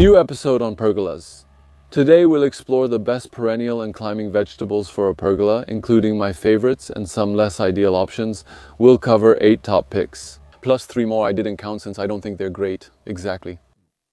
New episode on pergolas. Today we'll explore the best perennial and climbing vegetables for a pergola, including my favorites and some less ideal options. We'll cover 8 top picks, plus 3 more I didn't count since I don't think they're great. Exactly.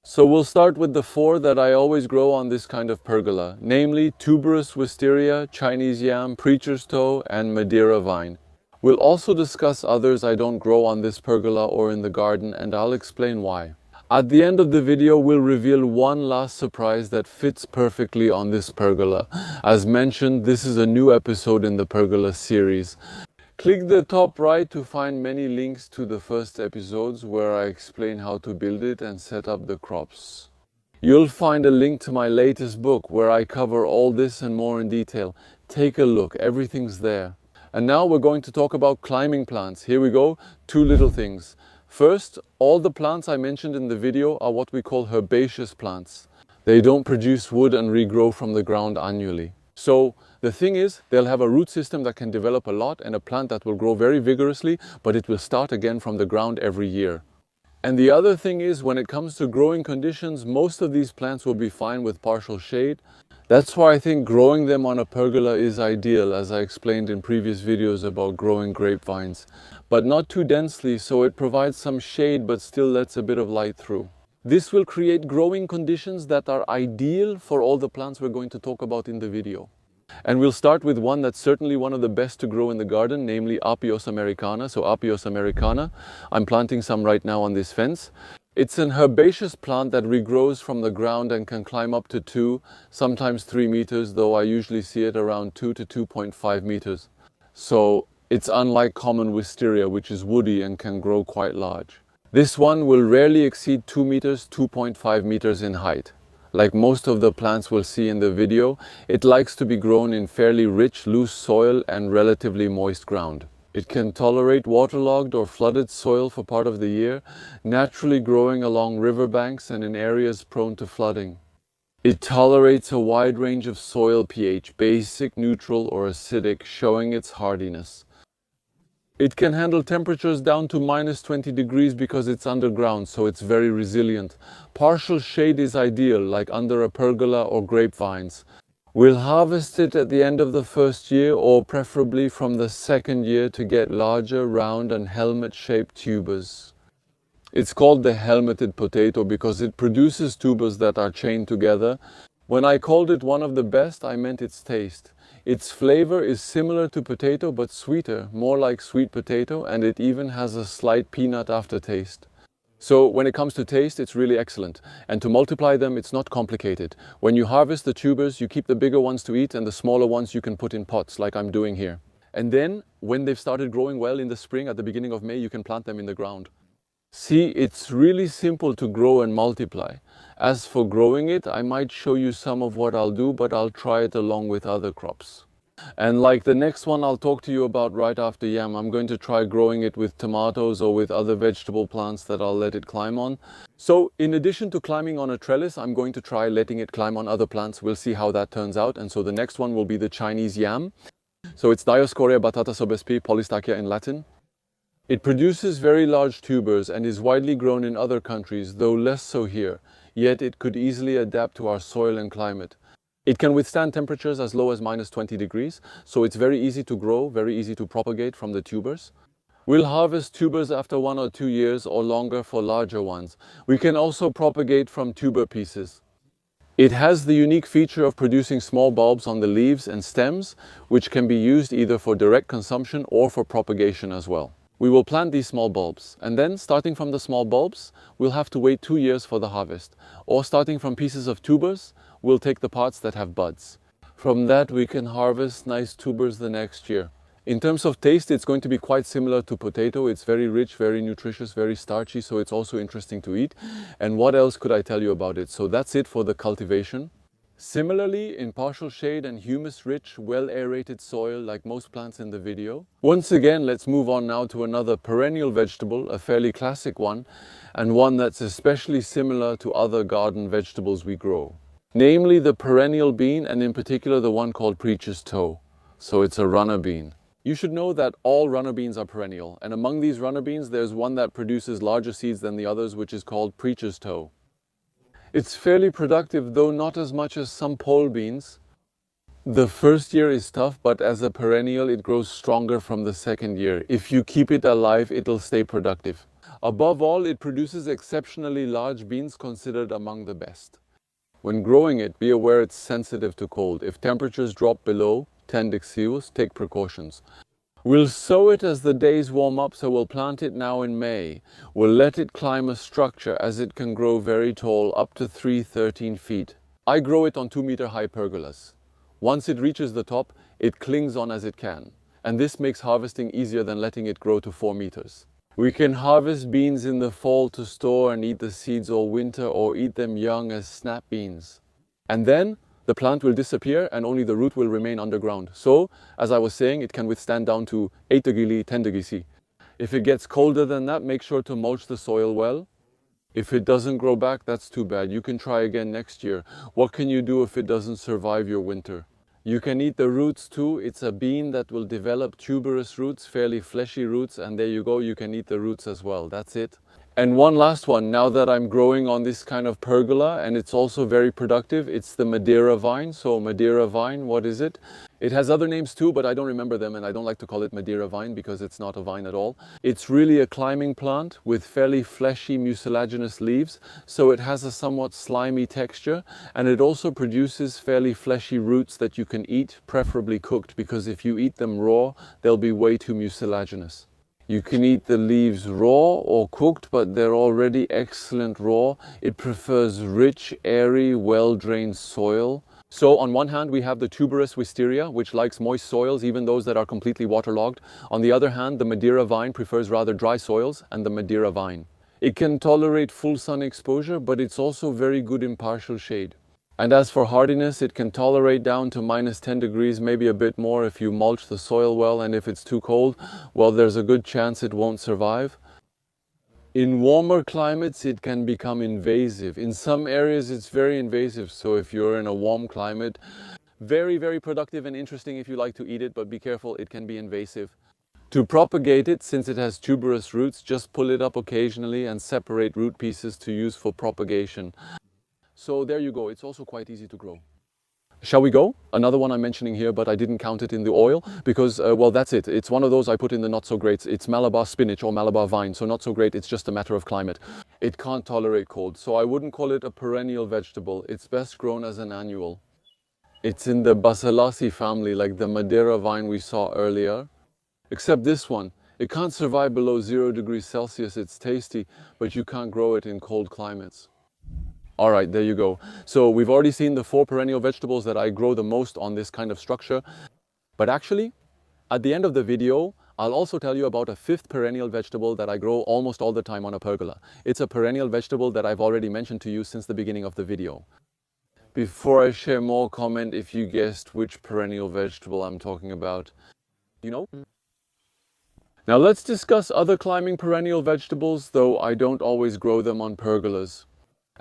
So we'll start with the 4 that I always grow on this kind of pergola, namely tuberous wisteria, Chinese yam, preacher's toe, and Madeira vine. We'll also discuss others I don't grow on this pergola or in the garden, and I'll explain why. At the end of the video, we'll reveal one last surprise that fits perfectly on this pergola. As mentioned, this is a new episode in the pergola series. Click the top right to find many links to the first episodes where I explain how to build it and set up the crops. You'll find a link to my latest book where I cover all this and more in detail. Take a look, everything's there. And now we're going to talk about climbing plants. Here we go, 2 little things. First, all the plants I mentioned in the video are what we call herbaceous plants. They don't produce wood and regrow from the ground annually. So the thing is, they'll have a root system that can develop a lot and a plant that will grow very vigorously, but it will start again from the ground every year. And the other thing is, when it comes to growing conditions, most of these plants will be fine with partial shade. That's why I think growing them on a pergola is ideal, as I explained in previous videos about growing grapevines. But not too densely, so it provides some shade but still lets a bit of light through. This will create growing conditions that are ideal for all the plants we're going to talk about in the video. And we'll start with one that's certainly one of the best to grow in the garden, namely Apios Americana. So Apios Americana, I'm planting some right now on this fence. It's an herbaceous plant that regrows from the ground and can climb up to 2, sometimes 3 meters, though I usually see it around 2 to 2.5 meters. So it's unlike common wisteria, which is woody and can grow quite large. This one will rarely exceed 2 meters, 2.5 meters in height. Like most of the plants we'll see in the video, it likes to be grown in fairly rich, loose soil and relatively moist ground. It can tolerate waterlogged or flooded soil for part of the year, naturally growing along riverbanks and in areas prone to flooding. It tolerates a wide range of soil pH, basic, neutral or acidic, showing its hardiness. It can handle temperatures down to -20 degrees because it's underground, so it's very resilient. Partial shade is ideal, like under a pergola or grapevines. We'll harvest it at the end of the first year or preferably from the second year to get larger, round and helmet-shaped tubers. It's called the helmeted potato because it produces tubers that are chained together. When I called it one of the best, I meant its taste. Its flavor is similar to potato but sweeter, more like sweet potato, and it even has a slight peanut aftertaste. So when it comes to taste, it's really excellent. And to multiply them, it's not complicated. When you harvest the tubers, you keep the bigger ones to eat and the smaller ones you can put in pots, like I'm doing here. And then, when they've started growing well in the spring, at the beginning of May, you can plant them in the ground. See, it's really simple to grow and multiply. As for growing it, I might show you some of what I'll do, but I'll try it along with other crops. And like the next one I'll talk to you about right after yam, I'm going to try growing it with tomatoes or with other vegetable plants that I'll let it climb on. So in addition to climbing on a trellis, I'm going to try letting it climb on other plants. We'll see how that turns out. And so the next one will be the Chinese yam. So it's Dioscorea batata sobespi, polystachya in Latin. It produces very large tubers and is widely grown in other countries, though less so here. Yet it could easily adapt to our soil and climate. It can withstand temperatures as low as -20 degrees, so it's very easy to grow, very easy to propagate from the tubers. We'll harvest tubers after 1 or 2 years or longer for larger ones. We can also propagate from tuber pieces. It has the unique feature of producing small bulbs on the leaves and stems, which can be used either for direct consumption or for propagation as well. We will plant these small bulbs, and then, starting from the small bulbs, we'll have to wait 2 years for the harvest. Or starting from pieces of tubers, we'll take the parts that have buds. From that, we can harvest nice tubers the next year. In terms of taste, it's going to be quite similar to potato. It's very rich, very nutritious, very starchy, so it's also interesting to eat. And what else could I tell you about it? So that's it for the cultivation. Similarly, in partial shade and humus-rich, well-aerated soil like most plants in the video. Once again, let's move on now to another perennial vegetable, a fairly classic one, and one that's especially similar to other garden vegetables we grow. Namely the perennial bean, and in particular the one called preacher's toe. So it's a runner bean. You should know that all runner beans are perennial, and among these runner beans there's one that produces larger seeds than the others, which is called preacher's toe. It's fairly productive, though not as much as some pole beans. The first year is tough, but as a perennial, it grows stronger from the second year. If you keep it alive, it'll stay productive. Above all, it produces exceptionally large beans considered among the best. When growing it, be aware it's sensitive to cold. If temperatures drop below 10 degrees Celsius, take precautions. We'll sow it as the days warm up, so we'll plant it now in May. We'll let it climb a structure as it can grow very tall, up to 13 feet. I grow it on 2-meter high pergolas. Once it reaches the top, it clings on as it can. And this makes harvesting easier than letting it grow to 4 meters. We can harvest beans in the fall to store and eat the seeds all winter, or eat them young as snap beans. And then the plant will disappear and only the root will remain underground. So, as I was saying, it can withstand down to 8 degrees, 10 degrees C. If it gets colder than that, make sure to mulch the soil well. If it doesn't grow back, that's too bad. You can try again next year. What can you do if it doesn't survive your winter? You can eat the roots too. It's a bean that will develop tuberous roots, fairly fleshy roots, and there you go, you can eat the roots as well. That's it. And one last one, now that I'm growing on this kind of pergola, and it's also very productive, it's the Madeira vine. So Madeira vine, what is it? It has other names too, but I don't remember them, and I don't like to call it Madeira vine because it's not a vine at all. It's really a climbing plant with fairly fleshy mucilaginous leaves, so it has a somewhat slimy texture, and it also produces fairly fleshy roots that you can eat, preferably cooked, because if you eat them raw, they'll be way too mucilaginous. You can eat the leaves raw or cooked, but they're already excellent raw. It prefers rich, airy, well-drained soil. So on one hand, we have the tuberous wisteria, which likes moist soils, even those that are completely waterlogged. On the other hand, the Madeira vine prefers rather dry soils, and the Madeira vine. It can tolerate full sun exposure, but it's also very good in partial shade. And as for hardiness, it can tolerate down to minus 10 degrees, maybe a bit more if you mulch the soil well, and if it's too cold, well, there's a good chance it won't survive. In warmer climates, it can become invasive. In some areas, it's very invasive. So if you're in a warm climate, very, very productive and interesting if you like to eat it, but be careful, it can be invasive. To propagate it, since it has tuberous roots, just pull it up occasionally and separate root pieces to use for propagation. So there you go, it's also quite easy to grow. Shall we go? Another one I'm mentioning here, but I didn't count it in the oil because, well, that's it. It's one of those I put in the not so greats. It's Malabar spinach or Malabar vine, so not so great, it's just a matter of climate. It can't tolerate cold, so I wouldn't call it a perennial vegetable. It's best grown as an annual. It's in the Bacillacea family, like the Madeira vine we saw earlier. Except this one, it can't survive below 0 degrees Celsius. It's tasty, but you can't grow it in cold climates. All right, there you go. So we've already seen the 4 perennial vegetables that I grow the most on this kind of structure. But actually, at the end of the video, I'll also tell you about a 5th perennial vegetable that I grow almost all the time on a pergola. It's a perennial vegetable that I've already mentioned to you since the beginning of the video. Before I share more, comment if you guessed which perennial vegetable I'm talking about. You know? Now let's discuss other climbing perennial vegetables, though I don't always grow them on pergolas.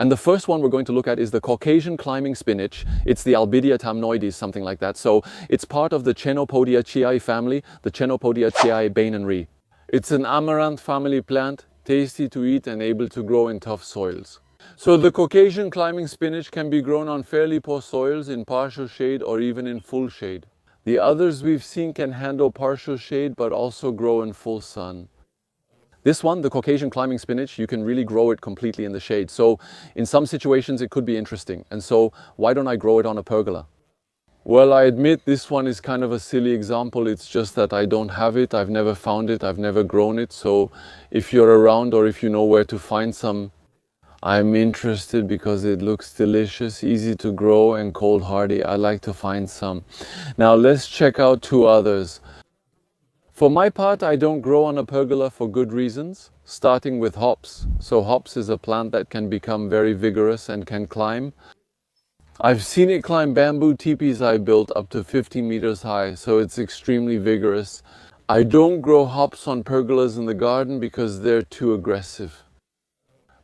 And the first one we're going to look at is the Caucasian climbing spinach. It's the Albidea tamnoides, something like that. So it's part of the Chenopodiaceae family, the Chenopodiaceae bainenri. It's an amaranth family plant, tasty to eat and able to grow in tough soils. So the Caucasian climbing spinach can be grown on fairly poor soils in partial shade or even in full shade. The others we've seen can handle partial shade but also grow in full sun. This one, the Caucasian climbing spinach, you can really grow it completely in the shade. So in some situations it could be interesting. And so why don't I grow it on a pergola? Well, I admit this one is kind of a silly example. It's just that I don't have it. I've never found it. I've never grown it. So if you're around or if you know where to find some, I'm interested because it looks delicious, easy to grow and cold hardy. I like to find some. Now let's check out 2 others. For my part, I don't grow on a pergola for good reasons, starting with hops. So hops is a plant that can become very vigorous and can climb. I've seen it climb bamboo teepees I built up to 15 meters high, so it's extremely vigorous. I don't grow hops on pergolas in the garden because they're too aggressive.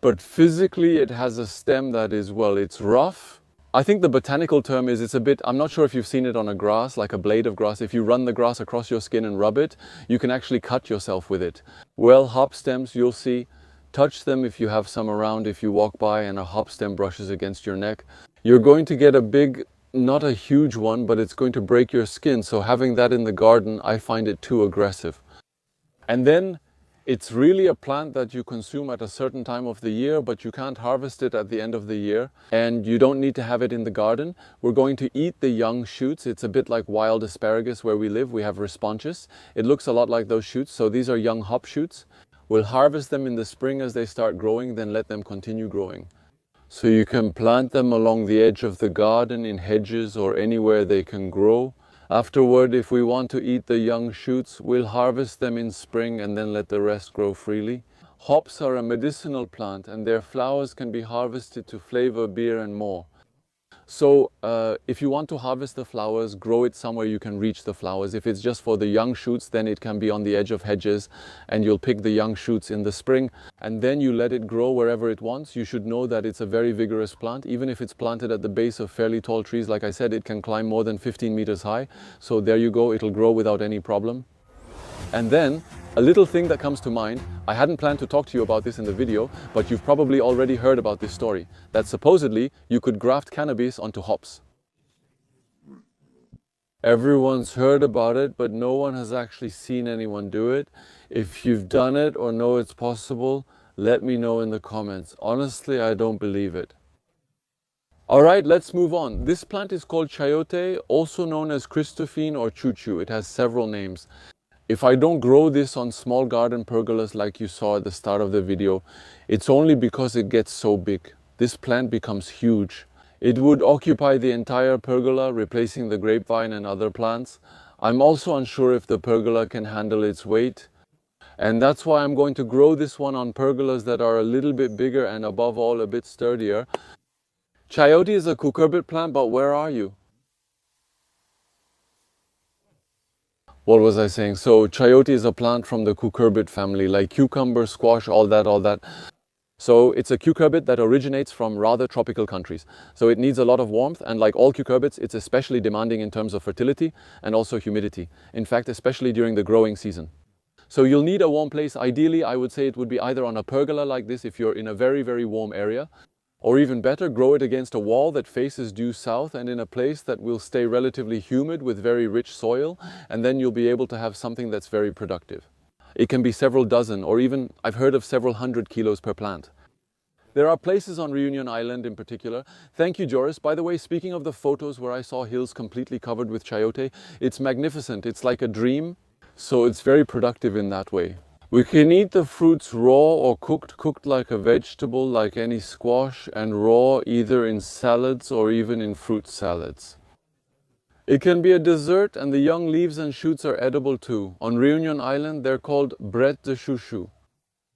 But physically it has a stem that is, well, it's rough. I think the botanical term is it's a bit, I'm not sure if you've seen it on a grass, like a blade of grass. If you run the grass across your skin and rub it, you can actually cut yourself with it. Well, hop stems, you'll see, Touch them if you have some around, if you walk by and a hop stem brushes against your neck. You're going to get a big, not a huge one, but it's going to break your skin. So having that in the garden, I find it too aggressive. And then it's really a plant that you consume at a certain time of the year, but you can't harvest it at the end of the year. And you don't need to have it in the garden. We're going to eat the young shoots. It's a bit like wild asparagus where we live. We have responses. It looks a lot like those shoots. So these are young hop shoots. We'll harvest them in the spring as they start growing, then let them continue growing. So you can plant them along the edge of the garden, in hedges or anywhere they can grow. Afterward, if we want to eat the young shoots, we'll harvest them in spring and then let the rest grow freely. Hops are a medicinal plant and their flowers can be harvested to flavor beer and more. So if you want to harvest the flowers, grow it somewhere you can reach the flowers. If it's just for the young shoots, then it can be on the edge of hedges and you'll pick the young shoots in the spring and then you let it grow wherever it wants. You should know that it's a very vigorous plant. Even if it's planted at the base of fairly tall trees, like I said, it can climb more than 15 meters high. So there you go, it'll grow without any problem. And then a little thing that comes to mind, I hadn't planned to talk to you about this in the video, but you've probably already heard about this story, that supposedly you could graft cannabis onto hops. Everyone's heard about it, but no one has actually seen anyone do it. If you've done it or know it's possible, let me know in the comments. Honestly, I don't believe it. Alright, let's move on. This plant is called chayote, also known as Christophine or chuchu. It has several names. If I don't grow this on small garden pergolas like you saw at the start of the video, it's only because it gets so big. This plant becomes huge. It would occupy the entire pergola, replacing the grapevine and other plants. I'm also unsure if the pergola can handle its weight. And that's why I'm going to grow this one on pergolas that are a little bit bigger and above all a bit sturdier. Chayote is a cucurbit plant, but where are you? What was I saying? So chayote is a plant from the cucurbit family, like cucumber, squash, all that. So it's a cucurbit that originates from rather tropical countries. So it needs a lot of warmth, and like all cucurbits, it's especially demanding in terms of fertility and also humidity. In fact, especially during the growing season. So you'll need a warm place. Ideally, I would say it would be either on a pergola like this if you're in a very, very warm area, or even better, grow it against a wall that faces due south and in a place that will stay relatively humid with very rich soil, and then you'll be able to have something that's very productive. It can be several dozen, or even, I've heard of several hundred kilos per plant. There are places on Reunion Island in particular. Thank you, Joris. By the way, speaking of the photos where I saw hills completely covered with chayote, it's magnificent. It's like a dream, so it's very productive in that way. We can eat the fruits raw or cooked like a vegetable, like any squash, and raw either in salads or even in fruit salads. It can be a dessert, and the young leaves and shoots are edible too. On Reunion Island, they're called bret de chouchou.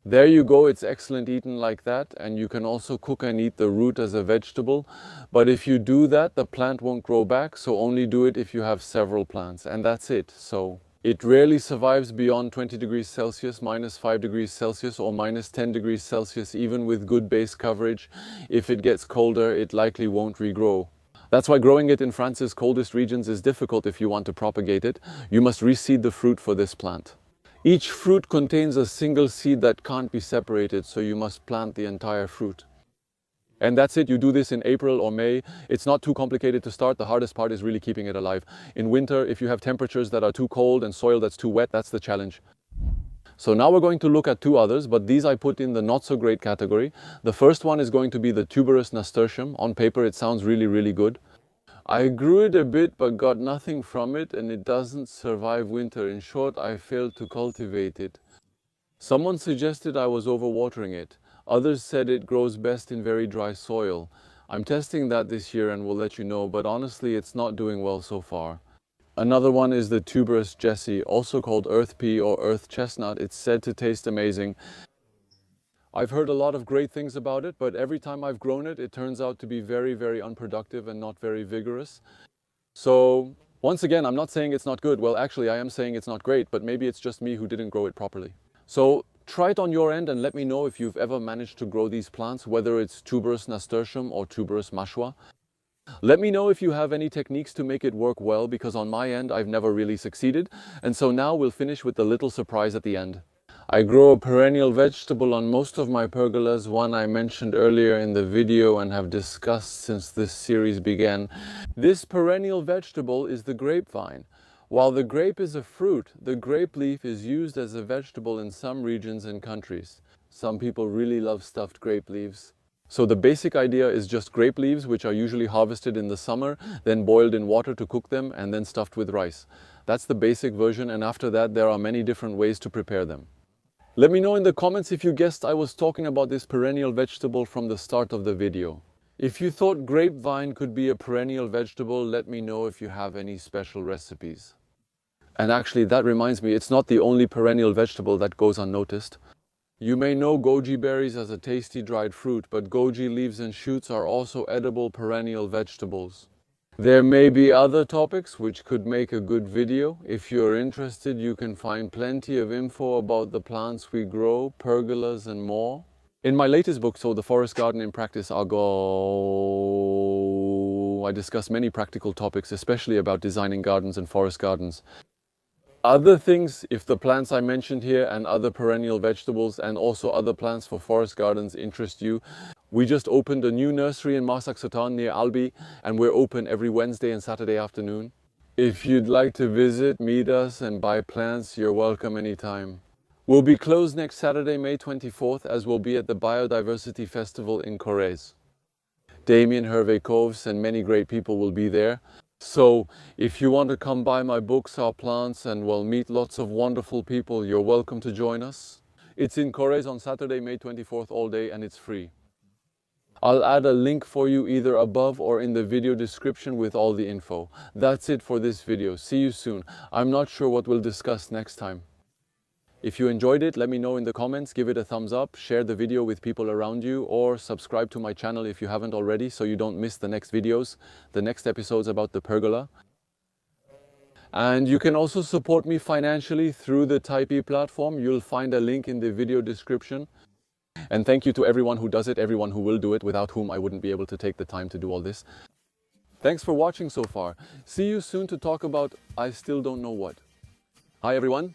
There you go, it's excellent eaten like that, and you can also cook and eat the root as a vegetable. But if you do that, the plant won't grow back, so only do it if you have several plants, and that's it. So it rarely survives beyond 20 degrees Celsius, -5 degrees Celsius, or -10 degrees Celsius, even with good base coverage. If it gets colder, it likely won't regrow. That's why growing it in France's coldest regions is difficult if you want to propagate it. You must reseed the fruit for this plant. Each fruit contains a single seed that can't be separated, so you must plant the entire fruit. And that's it, you do this in April or May. It's not too complicated to start. The hardest part is really keeping it alive. In winter, if you have temperatures that are too cold and soil that's too wet, that's the challenge. So now we're going to look at two others, but these I put in the not so great category. The first one is going to be the tuberous nasturtium. On paper, it sounds really, really good. I grew it a bit, but got nothing from it, and it doesn't survive winter. In short, I failed to cultivate it. Someone suggested I was overwatering it. Others said it grows best in very dry soil. I'm testing that this year and will let you know, but honestly it's not doing well so far. Another one is the tuberous jessie, also called earth pea or earth chestnut. It's said to taste amazing. I've heard a lot of great things about it, but every time I've grown it, it turns out to be very, very unproductive and not very vigorous. So once again, I'm not saying it's not good. Well, actually I am saying it's not great, but maybe it's just me who didn't grow it properly. So try it on your end and let me know if you've ever managed to grow these plants, whether it's tuberous nasturtium or tuberous mashua. Let me know if you have any techniques to make it work well, because on my end I've never really succeeded. And so now we'll finish with the little surprise at the end. I grow a perennial vegetable on most of my pergolas, one I mentioned earlier in the video and have discussed since this series began. This perennial vegetable is the grapevine. While the grape is a fruit, the grape leaf is used as a vegetable in some regions and countries. Some people really love stuffed grape leaves. So the basic idea is just grape leaves, which are usually harvested in the summer, then boiled in water to cook them, and then stuffed with rice. That's the basic version, and after that there are many different ways to prepare them. Let me know in the comments if you guessed I was talking about this perennial vegetable from the start of the video. If you thought grapevine could be a perennial vegetable, let me know if you have any special recipes. And actually, that reminds me, it's not the only perennial vegetable that goes unnoticed. You may know goji berries as a tasty dried fruit, but goji leaves and shoots are also edible perennial vegetables. There may be other topics which could make a good video. If you're interested, you can find plenty of info about the plants we grow, pergolas and more. In my latest book, So the Forest Garden in Practice, I discuss many practical topics, especially about designing gardens and forest gardens. Other things, if the plants I mentioned here and other perennial vegetables and also other plants for forest gardens interest you, we just opened a new nursery in Marsac Sotan near Albi, and we're open every Wednesday and Saturday afternoon. If you'd like to visit, meet us and buy plants, you're welcome anytime. We'll be closed next Saturday, May 24th, as we'll be at the Biodiversity Festival in Corrèze. Damien, Hervé Coves and many great people will be there. So if you want to come buy my books, our plants, and well, meet lots of wonderful people, you're welcome to join us. It's in Corrèze on Saturday, May 24th all day, and it's free. I'll add a link for you either above or in the video description with all the info. That's it for this video. See you soon. I'm not sure what we'll discuss next time. If you enjoyed it, let me know in the comments, give it a thumbs up, share the video with people around you, or subscribe to my channel if you haven't already so you don't miss the next videos, the next episodes about the pergola. And you can also support me financially through the Typee platform. You'll find a link in the video description. And thank you to everyone who does it, everyone who will do it, without whom I wouldn't be able to take the time to do all this. Thanks for watching so far. See you soon to talk about I still don't know what. Hi everyone.